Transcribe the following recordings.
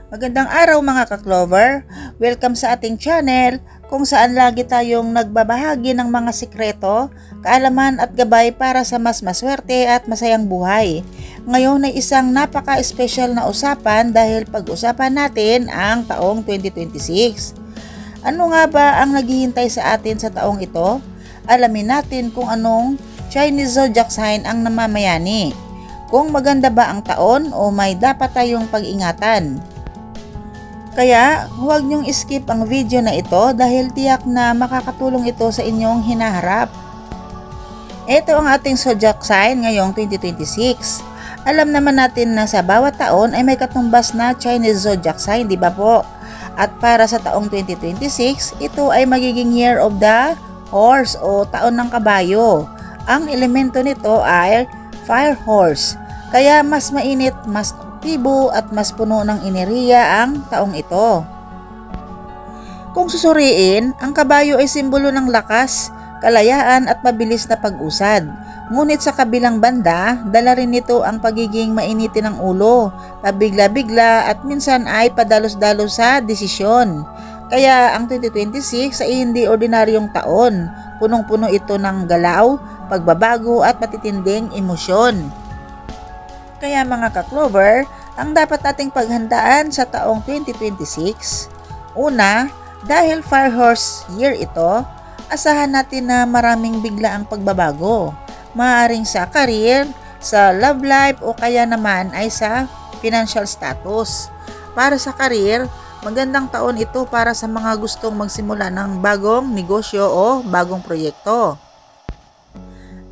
Magandang araw mga ka-Clover! Welcome sa ating channel kung saan lagi tayong nagbabahagi ng mga sikreto, kaalaman at gabay para sa mas maswerte at masayang buhay. Ngayon ay isang napaka-espesyal na usapan dahil pag-usapan natin ang taong 2026. Ano nga ba ang naghihintay sa atin sa taong ito? Alamin natin kung anong Chinese zodiac sign ang namamayani. Kung maganda ba ang taon o may dapat tayong pag-ingatan. Kaya huwag niyong skip ang video na ito dahil tiyak na makakatulong ito sa inyong hinaharap. Ito ang ating zodiac sign ngayong 2026. Alam naman natin na sa bawat taon ay may katumbas na Chinese zodiac sign, di ba po? At para sa taong 2026, ito ay magiging year of the horse o taon ng kabayo. Ang elemento nito ay fire horse. Kaya mas mainit, mas aktibo at mas puno ng enerhiya ang taong ito. Kung susuriin, ang kabayo ay simbolo ng lakas, kalayaan at mabilis na pag-usad. Ngunit sa kabilang banda, dala rin nito ang pagiging mainitin ng ulo, pabigla-bigla at minsan ay padalos-dalos sa desisyon. Kaya ang 2026 ay hindi ordinaryong taon, punong-puno ito ng galaw, pagbabago at matitinding emosyon. Kaya mga ka-Clover, ang dapat nating paghandaan sa taong 2026, una, dahil fire horse year ito, asahan natin na maraming bigla ang pagbabago. Maaaring sa career, sa love life o kaya naman ay sa financial status. Para sa career, magandang taon ito para sa mga gustong magsimula ng bagong negosyo o bagong proyekto.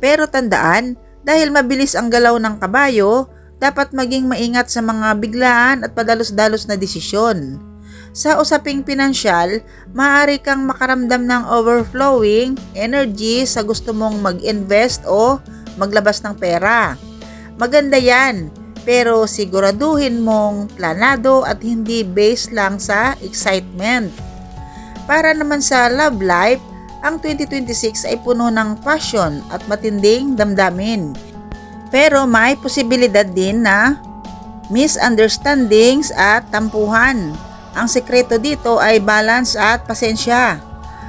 Pero tandaan, dahil mabilis ang galaw ng kabayo, dapat maging maingat sa mga biglaan at padalos-dalos na desisyon. Sa usaping pinansyal, maaari kang makaramdam ng overflowing energy sa gusto mong mag-invest o maglabas ng pera. Maganda yan, pero siguraduhin mong planado at hindi based lang sa excitement. Para naman sa love life, ang 2026 ay puno ng passion at matinding damdamin. Pero may posibilidad din na misunderstandings at tampuhan. Ang sekreto dito ay balance at pasensya.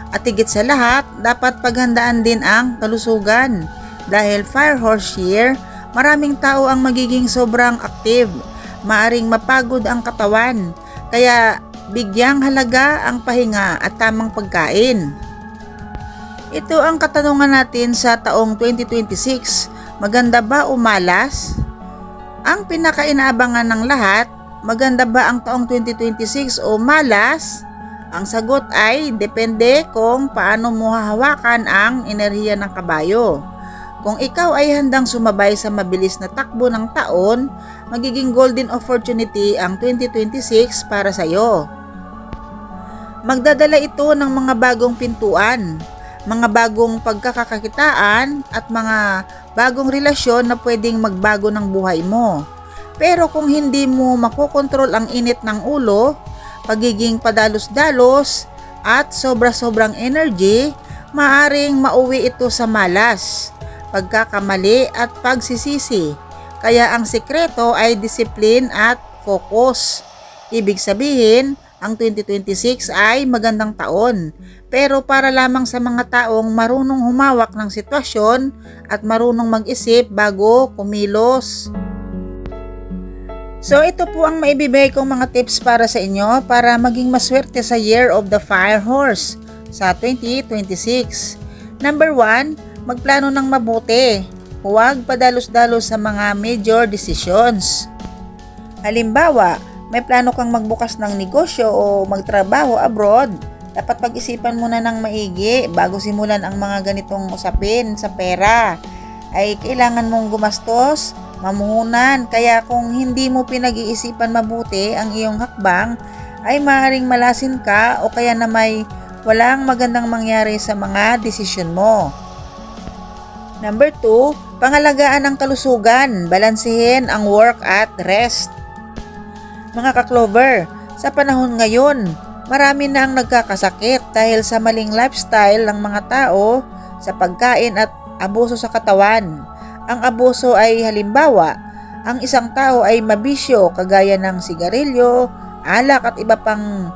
At higit sa lahat, dapat paghandaan din ang kalusugan. Dahil fire horse year, maraming tao ang magiging sobrang active. Maaring mapagod ang katawan. Kaya bigyang halaga ang pahinga at tamang pagkain. Ito ang katanungan natin sa taong 2026. Maganda ba o malas? Ang pinakainaabangan ng lahat, maganda ba ang taong 2026 o malas? Ang sagot ay depende kung paano mo hahawakan ang enerhiya ng kabayo. Kung ikaw ay handang sumabay sa mabilis na takbo ng taon, magiging golden opportunity ang 2026 para sa iyo. Magdadala ito ng mga bagong pintuan, mga bagong pagkakakitaan at mga bagong relasyon na pwedeng magbago ng buhay mo. Pero kung hindi mo makokontrol ang init ng ulo, pagiging padalos-dalos at sobra-sobrang energy, maaring mauwi ito sa malas, pagkakamali at pagsisisi. Kaya ang sekreto ay discipline at focus. Ibig sabihin, ang 2026 ay magandang taon, pero para lamang sa mga taong marunong humawak ng sitwasyon at marunong mag-isip bago kumilos. So ito po ang maibibigay kong mga tips para sa inyo para maging maswerte sa Year of the Fire Horse sa 2026. Number 1, magplano ng mabuti. Huwag padalos-dalos sa mga major decisions. Halimbawa, may plano kang magbukas ng negosyo o magtrabaho abroad, dapat pag-isipan muna ng maigi bago simulan ang mga ganitong usapin sa pera. Ay kailangan mong gumastos, mamuhunan, kaya kung hindi mo pinag-iisipan mabuti ang iyong hakbang, ay maaaring malasin ka o kaya na may walang magandang mangyari sa mga desisyon mo. Number 2, pangalagaan ang kalusugan, balansehin ang work at rest. Mga ka-Clover, sa panahon ngayon, marami na ang nagkakasakit dahil sa maling lifestyle ng mga tao sa pagkain at abuso sa katawan. Ang abuso ay halimbawa, ang isang tao ay mabisyo kagaya ng sigarilyo, alak at iba pang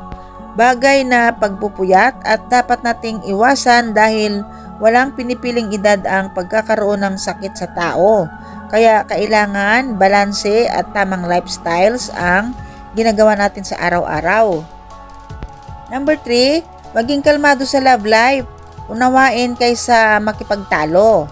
bagay na pagpupuyat at dapat nating iwasan dahil walang pinipiling edad ang pagkakaroon ng sakit sa tao. Kaya kailangan balanse at tamang lifestyles ang ginagawa natin sa araw-araw. Number 3, maging kalmado sa love life. Unawain kaysa makipagtalo.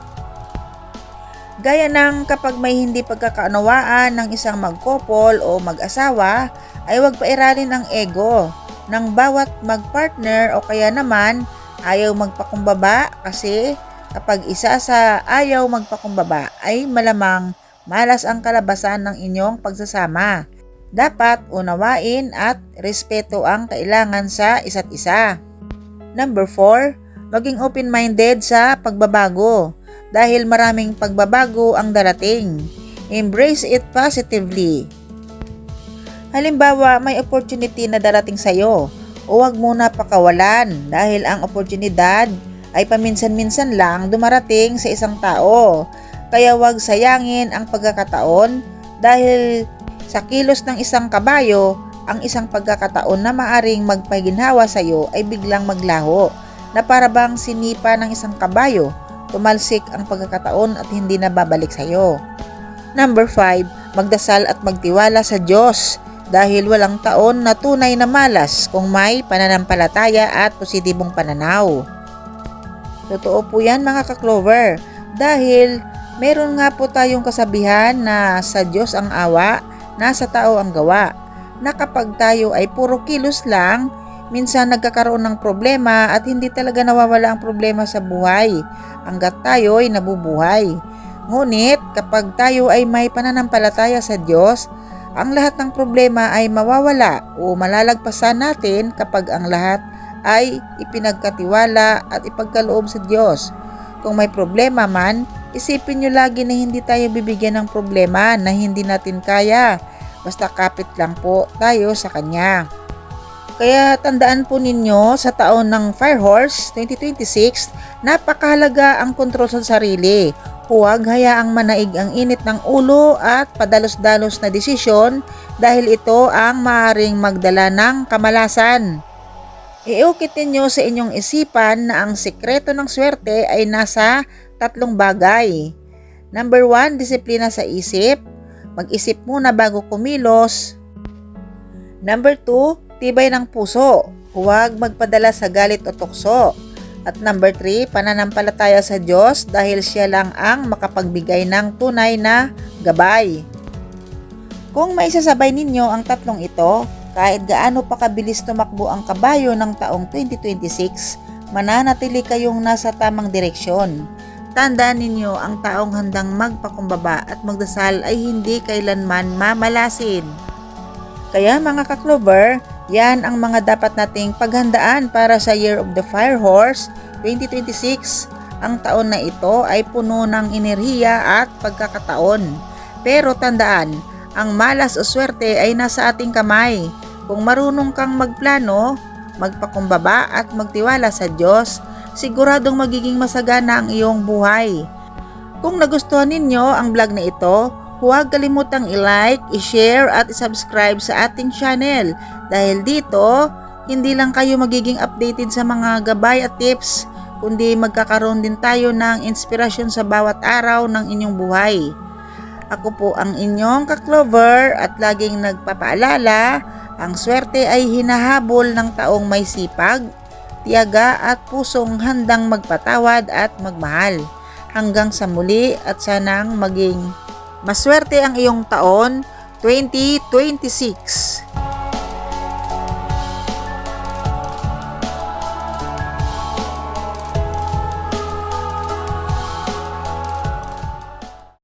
Gaya ng kapag may hindi pagkakaunawaan ng isang mag-couple o mag-asawa, ay huwag pairalin ang ego ng bawat mag-partner o kaya naman ayaw magpakumbaba, kasi kapag isa sa ayaw magpakumbaba ay malamang malas ang kalabasan ng inyong pagsasama. Dapat unawain at respeto ang kailangan sa isa't isa. Number 4, maging open-minded sa pagbabago dahil maraming pagbabago ang darating. Embrace it positively. Halimbawa, may opportunity na darating sa'yo, huwag muna pakawalan dahil ang oportunidad ay paminsan-minsan lang dumarating sa isang tao. Kaya huwag sayangin ang pagkakataon dahil sa kilos ng isang kabayo, ang isang pagkakataon na maaring magpaginhawa sa iyo ay biglang maglaho, na para bang sinipa ng isang kabayo, tumalsik ang pagkakataon at hindi na babalik sa iyo. Number 5, magdasal at magtiwala sa Diyos dahil walang taon na tunay na malas kung may pananampalataya at positibong pananaw. Totoo po yan mga ka-Clover, dahil meron nga po tayong kasabihan na sa Diyos ang awa, nasa tao ang gawa, na kapag tayo ay puro kilos lang, minsan nagkakaroon ng problema at hindi talaga nawawala ang problema sa buhay hanggat tayo ay nabubuhay. Ngunit kapag tayo ay may pananampalataya sa Diyos, ang lahat ng problema ay mawawala o malalagpasan natin kapag ang lahat ay ipinagkatiwala at ipagkaloob sa Diyos. Kung may problema man, isipin nyo lagi na hindi tayo bibigyan ng problema na hindi natin kaya. Basta kapit lang po tayo sa Kanya. Kaya tandaan po ninyo sa taon ng Fire Horse 2026, napakahalaga ang kontrol sa sarili. Huwag hayaang manaig ang init ng ulo at padalos-dalos na desisyon dahil ito ang maaaring magdala ng kamalasan. Iukit ninyo sa inyong isipan na ang sekreto ng swerte ay nasa 3 bagay. Number 1, disiplina sa isip. Mag-isip muna bago kumilos. Number 2, tibay ng puso. Huwag magpadala sa galit o tukso. At number 3, pananampalataya sa Diyos dahil Siya lang ang makapagbigay ng tunay na gabay. Kung maisasabay ninyo ang tatlong ito, kahit gaano pa kabilis tumakbo ang kabayo ng taong 2026, mananatili kayong nasa tamang direksyon. Tandaan ninyo, ang taong handang magpakumbaba at magdasal ay hindi kailanman mamalasin. Kaya mga ka-Clover, yan ang mga dapat nating paghandaan para sa Year of the Fire Horse 2026. Ang taon na ito ay puno ng enerhiya at pagkakataon. Pero tandaan, ang malas o swerte ay nasa ating kamay. Kung marunong kang magplano, magpakumbaba at magtiwala sa Diyos, siguradong magiging masagana ang iyong buhay. Kung nagustuhan ninyo ang vlog na ito, huwag kalimutang i-like, i-share at i-subscribe sa ating channel dahil dito, hindi lang kayo magiging updated sa mga gabay at tips, kundi magkakaroon din tayo ng inspirasyon sa bawat araw ng inyong buhay. Ako po ang inyong ka-Clover at laging nagpapaalala, ang swerte ay hinahabol ng taong may sipag, tiyaga at pusong handang magpatawad at magmahal. Hanggang sa muli at sanang maging maswerte ang iyong taon 2026.